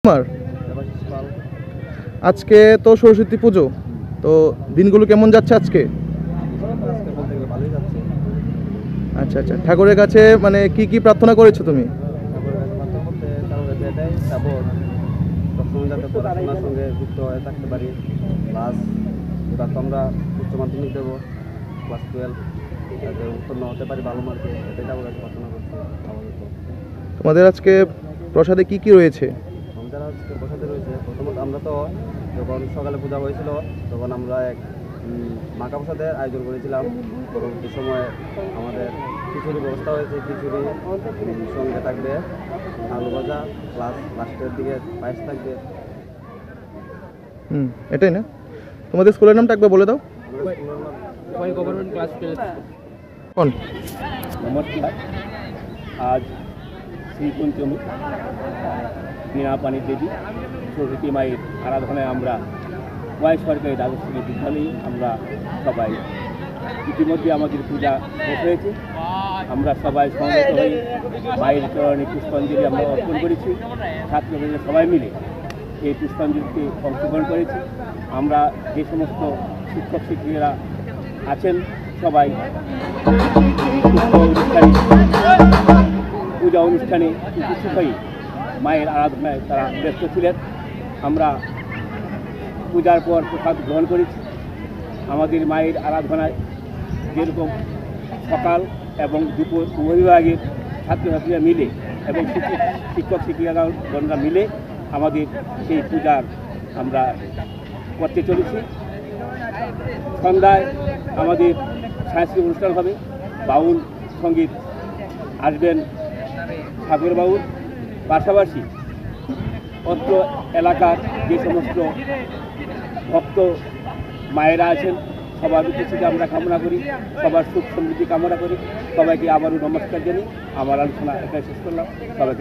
তোমার আজকে তো সরস্বতী পুজো, তো দিনগুলো কেমন যাচ্ছে আজকে? আচ্ছা আচ্ছা, ঠাকুরের কাছে মানে কি কি প্রার্থনা করেছো তুমি? যাতে পড়াশোনার সঙ্গে যুক্ত হয়ে থাকতে পারি, প্লাস এবার তো আমরা উচ্চ মাধ্যমিক দেবো, ক্লাস 12 যাতে উত্তীর্ণ হতে পারি ভালো মার্কে, এটাই ঠাকুরের কাছে প্রার্থনা করছি। তোমাদের আজকে প্রসাদে কি কি রয়েছে? আমাদের আজকে প্রসাদে রয়েছে, প্রথমত আমরা তো যখন সকালে পূজা হয়েছিল তখন আমরা এক মাকা প্রসাদের আয়োজন করেছিলাম। পরবর্তী সময়ে আমাদের খিচুড়ির ব্যবস্থা হয়েছে, খিচুড়ি সঙ্গে থাকবে আলু ভাজা, প্লাস লাস্টের দিকে পায়েস থাকবে। এটাই না? তোমাদের স্কুলের নামটা একবার বলে দাও। গভর্নমেন্ট ক্লাস কোন? নমস্কার। আজ শ্রীপঞ্চমী বীণা পানি দেবী সরস্বতী মায়ের আরাধনায় আমরা ওয়াই সরকারি দ্বাদশ শ্রেণী বিদ্যালয়ে আমরা সবাই ইতিমধ্যে আমাদের পূজা শেষ হয়েছে। আমরা সবাই সমবেত হয়ে মায়ের চরণে পুষ্পাঞ্জলি আমরা অর্পণ করেছি। ছাত্রছাত্রীরা সবাই মিলে এই পুষ্পাঞ্জলিতে অংশগ্রহণ করেছি। আমরা যে সমস্ত শিক্ষক শিক্ষিকারা আছেন সবাই পূজা অনুষ্ঠানে উপস্থিত হয়ে মায়ের আরাধনায় তারা ব্যস্ত ছিলেন। আমরা পূজার পর প্রসাদ গ্রহণ করেছি। আমাদের মায়ের আরাধনায় যেরকম সকাল এবং দুপুর উভয় বিভাগের ছাত্রছাত্রীরা মিলে এবং শিক্ষক শিক্ষিকাগণরা মিলে আমাদের সেই পূজার আমরা করতে চলেছি। সন্ধ্যায় আমাদের সাংস্কৃতিক অনুষ্ঠান হবে, বাউল সঙ্গীত আসবেন সাগর বাউল। পাশাপাশি অত্র এলাকার যে সমস্ত ভক্ত মায়েরা আছেন সবার উপস্থিতি আমরা কামনা করি, সবার সুখ সমৃদ্ধি কামনা করি। সবাইকে আবারও নমস্কার জানিয়ে আমার আলোচনা এটাই শেষ করলাম। সবাইকে